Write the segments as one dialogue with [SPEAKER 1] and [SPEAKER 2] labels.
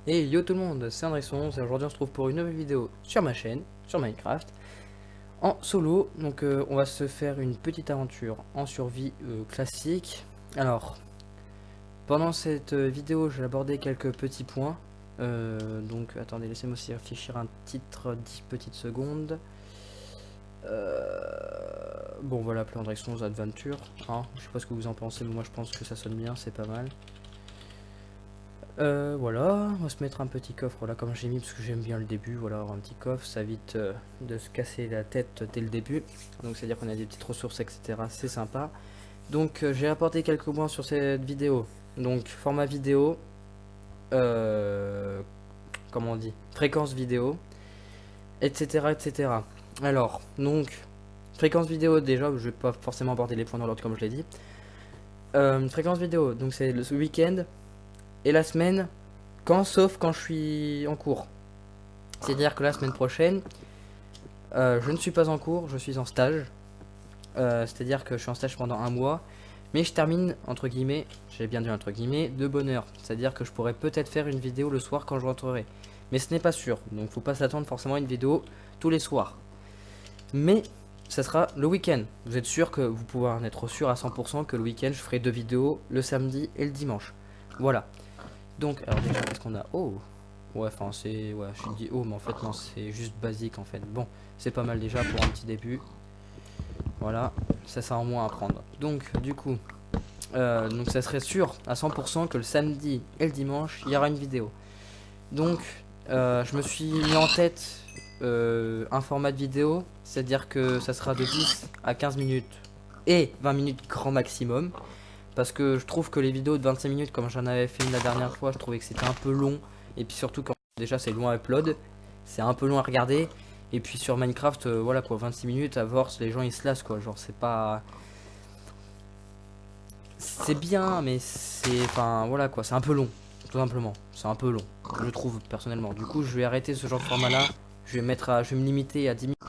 [SPEAKER 1] Et yo tout le monde, c'est Andresson, et aujourd'hui on se trouve pour une nouvelle vidéo sur ma chaîne, sur Minecraft, en solo. Donc on va se faire une petite aventure en survie classique. Alors, pendant cette vidéo, je vais aborder quelques petits points. Donc attendez, laissez-moi aussi réfléchir un titre, 10 petites secondes. Bon, on va l'appeler Andresson's Adventure. Hein. Je sais pas ce que vous en pensez, mais moi je pense que ça sonne bien, c'est pas mal. Voilà, on va se mettre un petit coffre là comme j'ai mis parce que j'aime bien le début. Voilà, avoir un petit coffre, ça évite de se casser la tête dès le début. Donc c'est à dire qu'on a des petites ressources, etc. C'est sympa. Donc j'ai apporté quelques points sur cette vidéo. Donc format vidéo, euh, comment on dit, fréquence vidéo, etc., etc. Alors donc fréquence vidéo déjà, je vais pas forcément apporter les points dans l'ordre comme je l'ai dit. Fréquence vidéo, donc c'est le week-end et la semaine. Sauf quand je suis en cours. C'est-à-dire que la semaine prochaine, je ne suis pas en cours, je suis en stage. C'est-à-dire que je suis en stage pendant un mois. Mais je termine, entre guillemets, j'ai bien dit entre guillemets, de bonne heure. C'est-à-dire que je pourrais peut-être faire une vidéo le soir quand je rentrerai. Mais ce n'est pas sûr. Donc faut pas s'attendre forcément à une vidéo tous les soirs. Mais ça sera le week-end. Vous êtes sûr que vous pouvez en être sûr à 100% que le week-end je ferai deux vidéos le samedi et le dimanche. Voilà. Donc, alors déjà, qu'est-ce qu'on a? Oh! Ouais, enfin, c'est. Ouais, je dis oh, mais en fait, non, c'est juste basique en fait. Bon, c'est pas mal déjà pour un petit début. Voilà, ça sert en moins à prendre. Donc, du coup, donc ça serait sûr à 100% que le samedi et le dimanche, il y aura une vidéo. Donc, je me suis mis en tête un format de vidéo, c'est-à-dire que ça sera de 10 à 15 minutes et 20 minutes grand maximum. Parce que je trouve que les vidéos de 25 minutes, comme j'en avais fait une la dernière fois, je trouvais que c'était un peu long. Et puis surtout, quand déjà c'est long à upload, c'est un peu long à regarder. Et puis sur Minecraft, voilà quoi, 26 minutes à voir, les gens ils se lassent quoi. Genre, c'est pas. C'est bien, mais c'est. Enfin, voilà quoi, c'est un peu long, tout simplement. C'est un peu long, je trouve personnellement. Du coup, je vais arrêter ce genre de format là. Je vais me limiter à 10 minutes.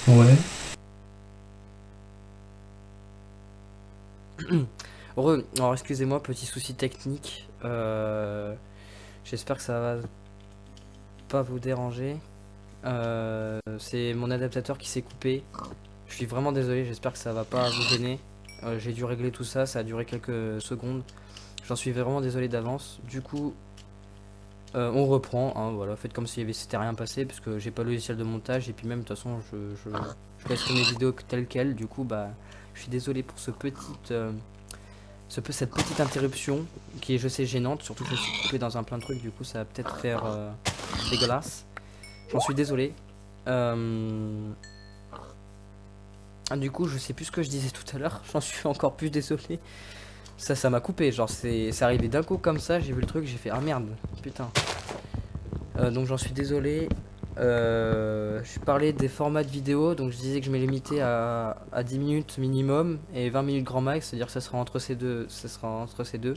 [SPEAKER 2] Ouais.
[SPEAKER 1] Heureux. Alors excusez-moi, petit souci technique. J'espère que ça va pas vous déranger. C'est mon adaptateur qui s'est coupé. Je suis vraiment désolé, j'espère que ça va pas vous gêner. J'ai dû régler tout ça, ça a duré quelques secondes. J'en suis vraiment désolé d'avance. Du coup, on reprend. Hein, voilà, faites comme si s'était rien passé, parce que j'ai pas le logiciel de montage. Et puis même, de toute façon, je laisserai mes vidéos telles quelles. Du coup, bah, je suis désolé pour cette petite interruption qui est, je sais, gênante. Surtout que je me suis coupé dans un plein de trucs. Du coup, ça va peut-être faire dégueulasse. J'en suis désolé. Du coup, je sais plus ce que je disais tout à l'heure. J'en suis encore plus désolé. Ça m'a coupé. Genre, c'est arrivé d'un coup comme ça. J'ai vu le truc, j'ai fait ah merde, putain. Donc, j'en suis désolé. Je parlais des formats de vidéo. Donc, je disais que je m'ai limité à 10 minutes minimum et 20 minutes grand max. C'est-à-dire que ça sera entre ces deux. Ça sera entre ces deux.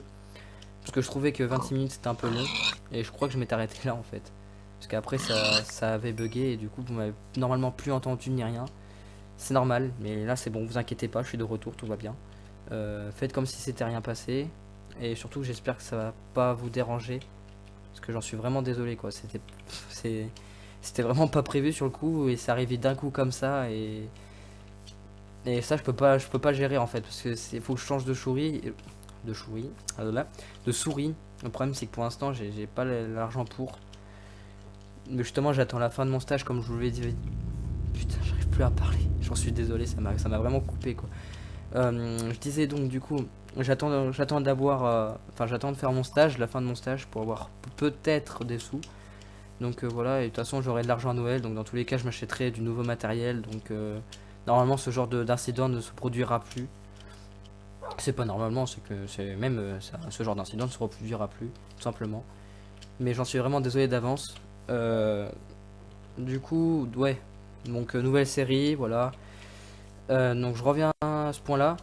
[SPEAKER 1] Parce que je trouvais que 26 minutes c'était un peu long. Et je crois que je m'étais arrêté là en fait. Parce qu'après, ça avait bugué. Et du coup, vous m'avez normalement plus entendu ni rien. C'est normal, mais là c'est bon, vous inquiétez pas, je suis de retour, tout va bien. Faites comme si c'était rien passé. Et surtout, j'espère que ça va pas vous déranger. Parce que j'en suis vraiment désolé, quoi. C'était vraiment pas prévu sur le coup. Et c'est arrivé d'un coup comme ça. Et Et ça, je peux pas gérer en fait, parce que c'est faut que je change de souris, de souris, là, de souris. Le problème, c'est que pour l'instant, j'ai pas l'argent pour. Mais justement, j'attends la fin de mon stage, comme je vous l'ai dit. Putain, j'arrive plus à parler. J'en suis désolé, ça m'a vraiment coupé quoi. Je disais donc du coup, j'attends d'avoir, enfin j'attends de faire mon stage, la fin de mon stage pour avoir peut-être des sous. Donc voilà, et de toute façon j'aurai de l'argent à Noël, donc dans tous les cas je m'achèterai du nouveau matériel. Donc normalement ce genre d'incident ne se produira plus. C'est pas normalement, c'est que c'est même ce genre d'incident ne se reproduira plus, tout simplement. Mais j'en suis vraiment désolé d'avance. Du coup, ouais, donc nouvelle série, voilà. Donc je reviens à ce point-là.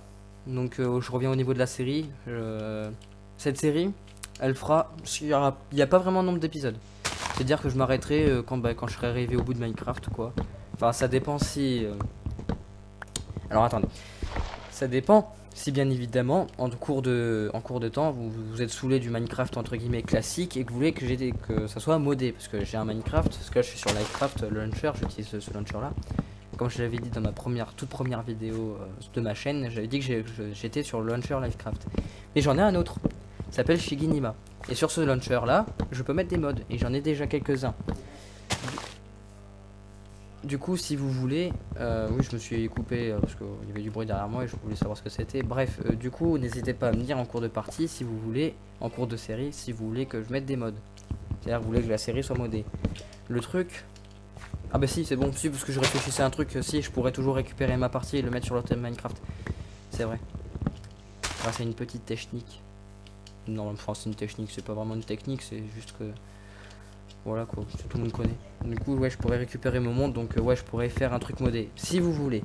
[SPEAKER 1] Donc je reviens au niveau de la série. Cette série, elle fera... Il n'y a pas vraiment de nombre d'épisodes. C'est-à-dire que je m'arrêterai quand je serai arrivé au bout de Minecraft, quoi. Enfin, ça dépend si... Alors attendez. Ça dépend si bien évidemment, en cours de temps, vous êtes saoulé du Minecraft entre guillemets classique et que vous voulez que ça soit modé. Parce que j'ai un Minecraft, parce que là je suis sur Livecraft Launcher, j'utilise ce launcher-là. Comme je l'avais dit dans ma toute première vidéo de ma chaîne, j'avais dit que j'étais sur le launcher Livecraft. Mais j'en ai un autre, il s'appelle Shiginima. Et sur ce launcher là, je peux mettre des mods, et j'en ai déjà quelques-uns. Du coup, si vous voulez, oui, je me suis coupé parce qu'il y avait du bruit derrière moi et je voulais savoir ce que c'était. Bref, du coup, n'hésitez pas à me dire en cours de partie si vous voulez, en cours de série, si vous voulez que je mette des mods. C'est-à-dire que vous voulez que la série soit modée. Le truc... Ah bah si, c'est bon, si, parce que je réfléchissais à un truc, si, je pourrais toujours récupérer ma partie et le mettre sur le thème Minecraft. C'est vrai. Ah, c'est une petite technique. Non, enfin, c'est une technique, c'est pas vraiment une technique, c'est juste que... Voilà quoi, tout le monde connaît. Du coup, ouais, je pourrais récupérer mon monde, donc ouais, je pourrais faire un truc modé. Si vous voulez.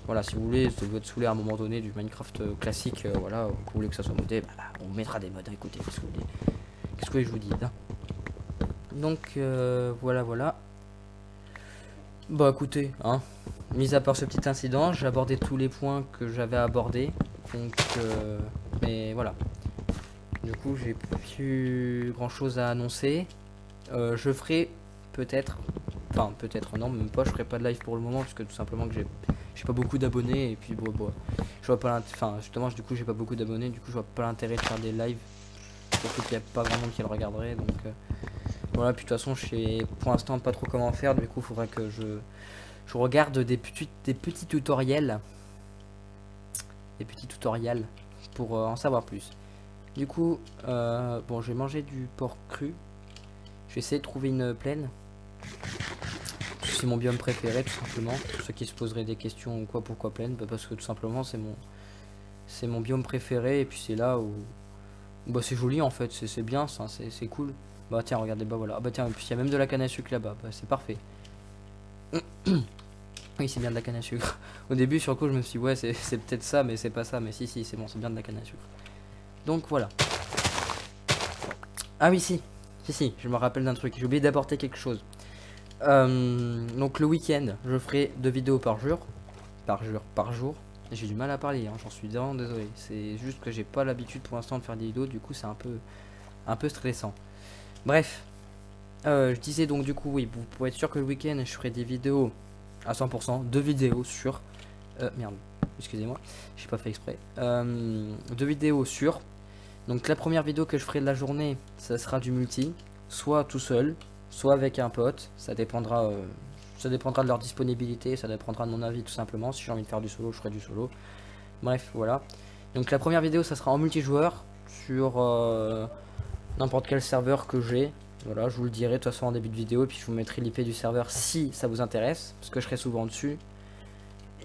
[SPEAKER 1] Voilà, si vous voulez, si vous êtes saoulé à un moment donné du Minecraft classique, voilà, vous voulez que ça soit modé, bah, on mettra des mods, écoutez, qu'est-ce que vous voulez. Qu'est-ce que je vous dis, hein. Donc, voilà. Bah écoutez, hein, mis à part ce petit incident, j'ai abordé tous les points que j'avais abordés. Donc, mais voilà. Du coup, j'ai plus grand chose à annoncer. Je ferai peut-être, enfin peut-être non, même pas, je ferai pas de live pour le moment parce que tout simplement que j'ai pas beaucoup d'abonnés et puis bon, je vois pas enfin justement du coup j'ai pas beaucoup d'abonnés, du coup je vois pas l'intérêt de faire des lives, surtout qu'il y a pas grand monde qui le regarderait, donc voilà. Puis de toute façon je sais pour l'instant pas trop comment faire, du coup il faudrait que je regarde des petits tutoriels pour en savoir plus. Du coup bon, je vais manger du porc cru. Je vais essayer de trouver une plaine. C'est mon biome préféré, tout simplement. Pour ceux qui se poseraient des questions ou quoi, pourquoi plaine, bah parce que tout simplement c'est mon biome préféré et puis c'est là où bah c'est joli en fait, c'est bien ça, c'est cool. Bah tiens, regardez, bah voilà. Ah bah tiens, et puis il y a même de la canne à sucre là-bas, bah c'est parfait. Oui, c'est bien de la canne à sucre. Au début, sur le coup, je me suis dit, ouais, c'est peut-être ça, mais c'est pas ça, mais si, c'est bon, c'est bien de la canne à sucre. Donc voilà. Ah oui, si, je me rappelle d'un truc, j'ai oublié d'apporter quelque chose. Donc le week-end, je ferai 2 vidéos par jour. Par jour. J'ai du mal à parler, hein, j'en suis vraiment désolé. C'est juste que j'ai pas l'habitude pour l'instant de faire des vidéos, du coup c'est un peu stressant. Bref, je disais donc du coup, oui, vous pouvez être sûr que le week-end, je ferai des vidéos à 100%, 2 vidéos sur... merde, excusez-moi, j'ai pas fait exprès. 2 vidéos sur... Donc la première vidéo que je ferai de la journée, ça sera du multi, soit tout seul, soit avec un pote, ça dépendra de leur disponibilité, ça dépendra de mon avis tout simplement. Si j'ai envie de faire du solo, je ferai du solo. Bref, voilà. Donc la première vidéo, ça sera en multijoueur sur n'importe quel serveur que j'ai. Voilà, je vous le dirai de toute façon en début de vidéo, et puis je vous mettrai l'IP du serveur si ça vous intéresse, parce que je serai souvent dessus.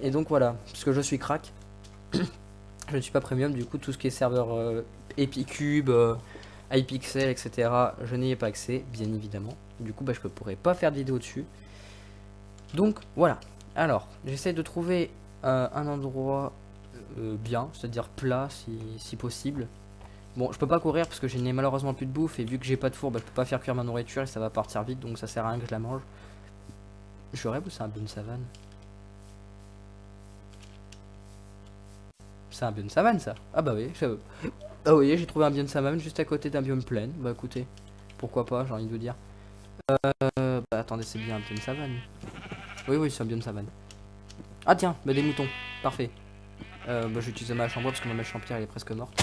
[SPEAKER 1] Et donc voilà, puisque je suis crack, je ne suis pas premium, du coup tout ce qui est serveur Epicube, iPixel, etc. je n'y ai pas accès, bien évidemment. Du coup, bah, je ne pourrais pas faire de vidéo dessus. Donc, voilà. Alors, j'essaie de trouver un endroit bien, c'est-à-dire plat, si possible. Bon, je peux pas courir parce que je n'ai malheureusement plus de bouffe. Et vu que j'ai pas de four, bah, je peux pas faire cuire ma nourriture et ça va partir vite. Donc, ça sert à rien que je la mange. Je rêve ou c'est un biome savane? C'est un biome savane, ça? Ah bah oui, ah oui, j'ai trouvé un biome savane juste à côté d'un biome plaine. Bah écoutez, pourquoi pas, j'ai envie de vous dire. Bah attendez, c'est bien un biome savane. Oui, c'est un biome savane. Ah tiens, bah des moutons, parfait. Bah, j'utilise ma mèche en bois parce que ma mèche en pierre elle est presque morte.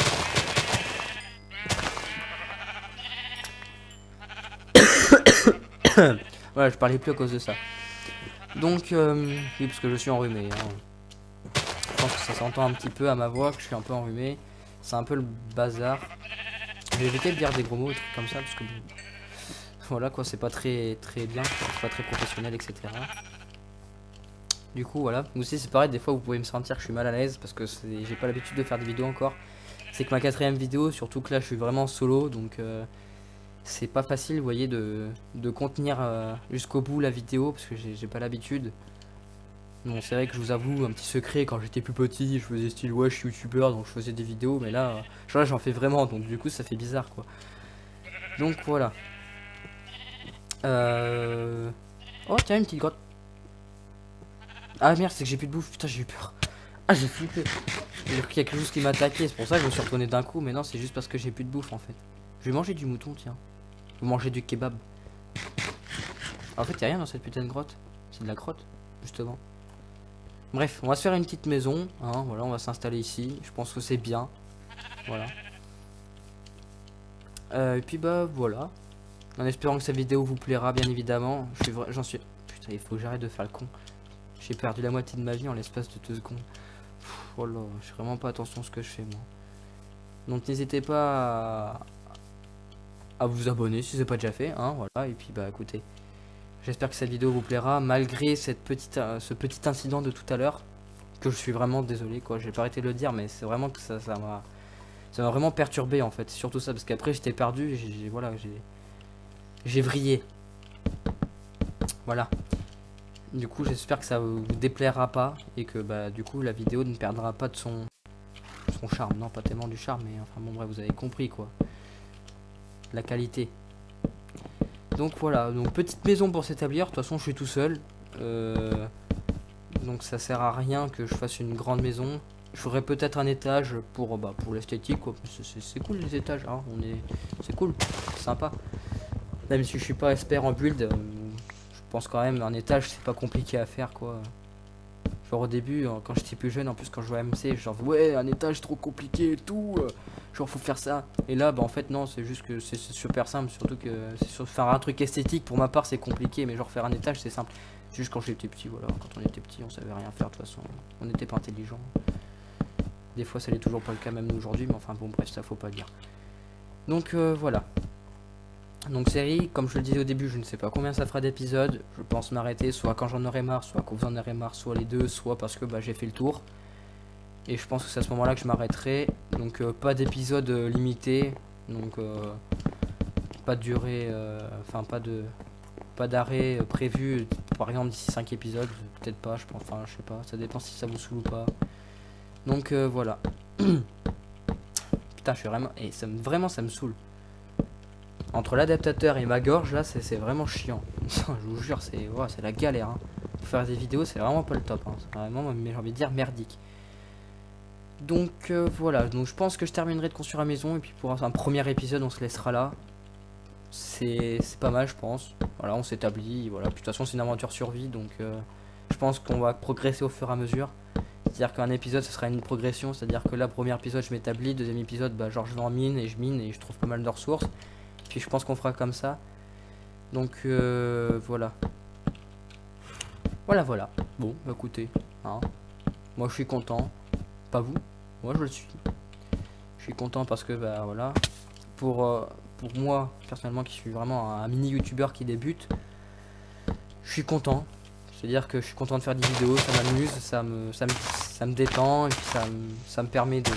[SPEAKER 1] Voilà, je parlais plus à cause de ça. Donc, oui, parce que je suis enrhumé. Hein. Je pense que ça s'entend un petit peu à ma voix que je suis un peu enrhumé. C'est un peu le bazar. Je vais éviter de dire des gros mots et trucs comme ça parce que voilà quoi, c'est pas très bien, c'est pas très professionnel, etc. Du coup, voilà. Vous aussi, c'est pareil, des fois vous pouvez me sentir que je suis mal à l'aise parce que j'ai pas l'habitude de faire des vidéos encore. C'est que ma 4ème vidéo, surtout que là je suis vraiment solo donc. C'est pas facile, vous voyez, de contenir jusqu'au bout la vidéo parce que j'ai pas l'habitude. Bon, c'est vrai que je vous avoue un petit secret, quand j'étais plus petit, je faisais style ouais, je suis youtubeur donc je faisais des vidéos, mais là, j'en fais vraiment donc du coup ça fait bizarre quoi. Donc voilà. Oh, tiens, une petite grotte. Ah merde, c'est que j'ai plus de bouffe, putain, j'ai eu peur. Ah, j'ai flippé. J'ai cru qu'il y a quelque chose qui m'a attaqué, c'est pour ça que je me suis retourné d'un coup, mais non, c'est juste parce que j'ai plus de bouffe en fait. Je vais manger du mouton, tiens. Vous mangez du kebab. En fait, y'a rien dans cette putain de grotte. C'est de la grotte, justement. Bref, on va se faire une petite maison. Hein, voilà, on va s'installer ici. Je pense que c'est bien. Voilà. Et puis bah voilà. En espérant que cette vidéo vous plaira, bien évidemment. J'en suis. Putain, il faut que j'arrête de faire le con. J'ai perdu la moitié de ma vie en l'espace de 2 secondes. Oh là, je fais vraiment pas attention à ce que je fais, moi. Donc n'hésitez pas à vous abonner si c'est pas déjà fait. Hein, voilà. Et puis bah écoutez. J'espère que cette vidéo vous plaira, malgré ce petit incident de tout à l'heure, que je suis vraiment désolé, quoi. J'ai pas arrêté de le dire, mais c'est vraiment que ça m'a vraiment perturbé en fait. Surtout ça, parce qu'après j'étais perdu, j'ai vrillé. Voilà. Du coup, j'espère que ça vous déplaira pas et que bah du coup la vidéo ne perdra pas de son charme. Non, pas tellement du charme, mais enfin bon bref, vous avez compris quoi. La qualité. Donc voilà, donc petite maison pour s'établir. De toute façon, je suis tout seul. Donc ça sert à rien que je fasse une grande maison. Je ferais peut-être un étage pour l'esthétique. C'est cool les étages. Hein. C'est cool, c'est sympa. Même si je suis pas expert en build, je pense quand même un étage c'est pas compliqué à faire quoi. Genre au début, quand j'étais plus jeune, en plus quand je jouais à MC, genre ouais un étage trop compliqué et tout. Genre faut faire ça. Et là bah en fait non, c'est juste que c'est super simple, surtout que faire un truc esthétique pour ma part c'est compliqué, mais genre faire un étage c'est simple. Juste quand j'étais petit, voilà, quand on était petit on savait rien faire de toute façon, on n'était pas intelligent. Des fois ça n'est toujours pas le cas même nous aujourd'hui, mais enfin bon bref ça faut pas le dire. Donc voilà. Donc série, comme je le disais au début, je ne sais pas combien ça fera d'épisodes, je pense m'arrêter soit quand j'en aurai marre, soit quand vous en aurez marre, soit les deux, soit parce que bah, j'ai fait le tour. Et je pense que c'est à ce moment là que je m'arrêterai. Donc pas d'épisode limité. Donc pas de durée. Enfin pas d'arrêt prévu. Par exemple d'ici 5 épisodes. Peut-être pas, je pense. Enfin je sais pas. Ça dépend si ça vous saoule ou pas. Donc voilà. Putain je suis vraiment. Et vraiment ça me saoule. Entre l'adaptateur et ma gorge là c'est vraiment chiant. Je vous jure c'est la galère. Hein. Pour faire des vidéos c'est vraiment pas le top. Hein. C'est vraiment j'ai envie de dire merdique. Donc voilà, donc je pense que je terminerai de construire la maison et puis pour un premier épisode on se laissera là. C'est pas mal je pense. Voilà, on s'établit, voilà. Puis de toute façon c'est une aventure survie donc je pense qu'on va progresser au fur et à mesure. C'est-à-dire qu'un épisode ce sera une progression, c'est-à-dire que là premier épisode je m'établis, deuxième épisode bah genre je vais en mine et je trouve pas mal de ressources. Puis je pense qu'on fera comme ça. Donc voilà. Voilà. Bon, bah écoutez, hein. Moi je suis content. Pas vous, moi je le suis. Je suis content parce que bah voilà, pour moi personnellement qui suis vraiment un mini youtubeur qui débute, je suis content. C'est à dire que je suis content de faire des vidéos, ça m'amuse, ça me détend et puis ça me permet de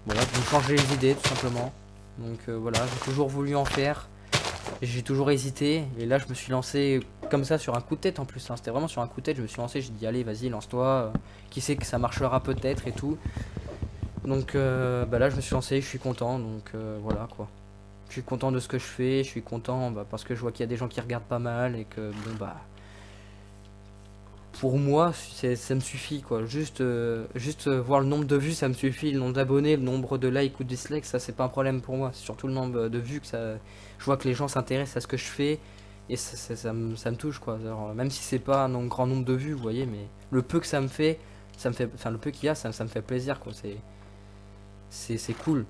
[SPEAKER 1] me changer les idées tout simplement. Donc voilà, j'ai toujours voulu en faire, j'ai toujours hésité et là je me suis lancé comme ça sur un coup de tête en plus. Hein. C'était vraiment sur un coup de tête, je me suis lancé, j'ai dit allez vas-y lance-toi, qui sait que ça marchera peut-être et tout. Donc bah là je me suis lancé, je suis content, donc voilà quoi. Je suis content de ce que je fais, je suis content parce que je vois qu'il y a des gens qui regardent pas mal et que bon bah pour moi ça me suffit quoi. Juste voir le nombre de vues ça me suffit, le nombre d'abonnés, le nombre de likes ou de dislikes ça c'est pas un problème pour moi. C'est surtout le nombre de vues que ça, je vois que les gens s'intéressent à ce que je fais et ça me touche quoi. Alors, même si c'est pas un grand nombre de vues vous voyez, mais le peu que ça me fait ça me fait, enfin le peu qu'il y a, ça me fait plaisir quoi. C'est cool.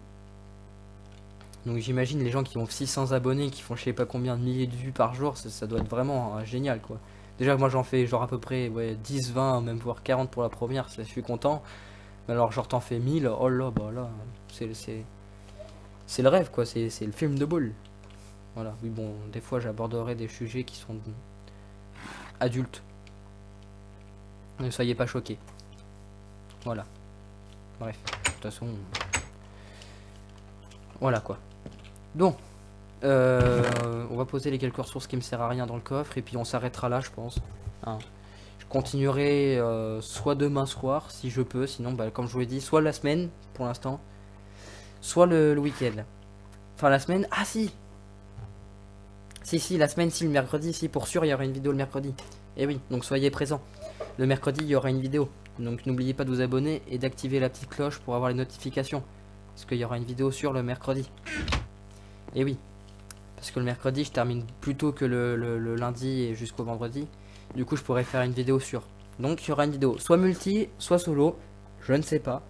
[SPEAKER 1] Donc j'imagine les gens qui ont 600 abonnés, qui font je sais pas combien de milliers de vues par jour, ça doit être vraiment génial quoi. Déjà moi j'en fais genre à peu près ouais, 10, 20, même voire 40 pour la première, je suis content. Mais alors genre t'en fais 1000, oh là bah là, c'est le rêve quoi, c'est le film de boule. Voilà, oui bon, des fois j'aborderai des sujets qui sont adultes. Ne soyez pas choqués. Voilà. Bref, de toute façon... Voilà quoi. Donc, on va poser les quelques ressources qui me servent à rien dans le coffre et puis on s'arrêtera là je pense. Hein. Je continuerai soit demain soir si je peux, sinon bah, comme je vous l'ai dit, soit la semaine pour l'instant, soit le week-end. Enfin la semaine, ah si. Si, la semaine, si, le mercredi, si, pour sûr, il y aura une vidéo le mercredi. Et oui, donc soyez présents. Le mercredi, il y aura une vidéo. Donc n'oubliez pas de vous abonner et d'activer la petite cloche pour avoir les notifications. Parce qu'il y aura une vidéo sur le mercredi. Et oui, parce que le mercredi, je termine plus tôt que le lundi et jusqu'au vendredi. Du coup, je pourrais faire une vidéo sur. Donc il y aura une vidéo, soit multi, soit solo. Je ne sais pas.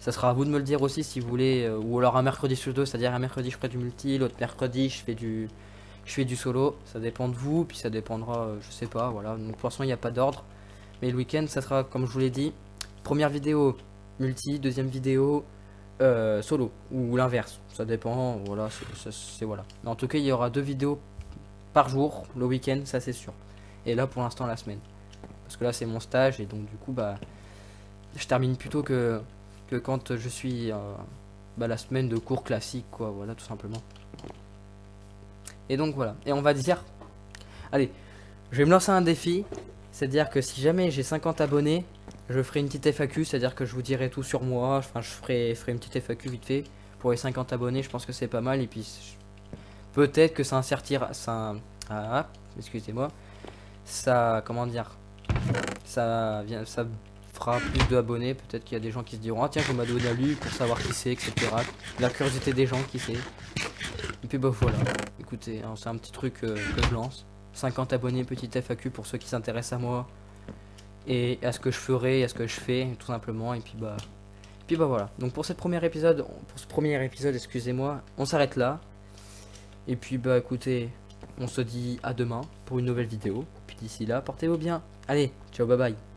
[SPEAKER 1] Ça sera à vous de me le dire aussi si vous voulez. Ou alors un mercredi sur deux, c'est-à-dire un mercredi, je ferai du multi, l'autre mercredi, je fais du solo, ça dépend de vous, puis ça dépendra, je sais pas, voilà. Donc pour l'instant, il n'y a pas d'ordre. Mais le week-end, ça sera, comme je vous l'ai dit, première vidéo multi, deuxième vidéo solo, ou l'inverse. Ça dépend, voilà, c'est voilà. Mais en tout cas, il y aura 2 vidéos par jour, le week-end, ça c'est sûr. Et là, pour l'instant, la semaine. Parce que là, c'est mon stage, et donc du coup, bah, je termine plutôt que quand je suis bah, la semaine de cours classique, quoi, voilà, tout simplement. Et donc voilà. Et on va dire, allez, je vais me lancer un défi. C'est-à-dire que si jamais j'ai 50 abonnés, je ferai une petite FAQ. C'est-à-dire que je vous dirai tout sur moi. Enfin, je ferai une petite FAQ vite fait. Pour les 50 abonnés, je pense que c'est pas mal. Et puis, peut-être que ça insertira. Ah, excusez-moi. Ça, comment dire, ça fera plus d'abonnés. Peut-être qu'il y a des gens qui se diront, ah tiens, je m'abonne à lui pour savoir qui c'est, etc. La curiosité des gens, qui c'est. Et puis bah voilà, écoutez, hein, c'est un petit truc que je lance. 50 abonnés, petite FAQ pour ceux qui s'intéressent à moi. Et à ce que je ferai, à ce que je fais, tout simplement. Et puis bah voilà. Donc pour ce premier épisode, excusez-moi, on s'arrête là. Et puis bah écoutez, on se dit à demain pour une nouvelle vidéo. Puis d'ici là, portez-vous bien. Allez, ciao, bye bye.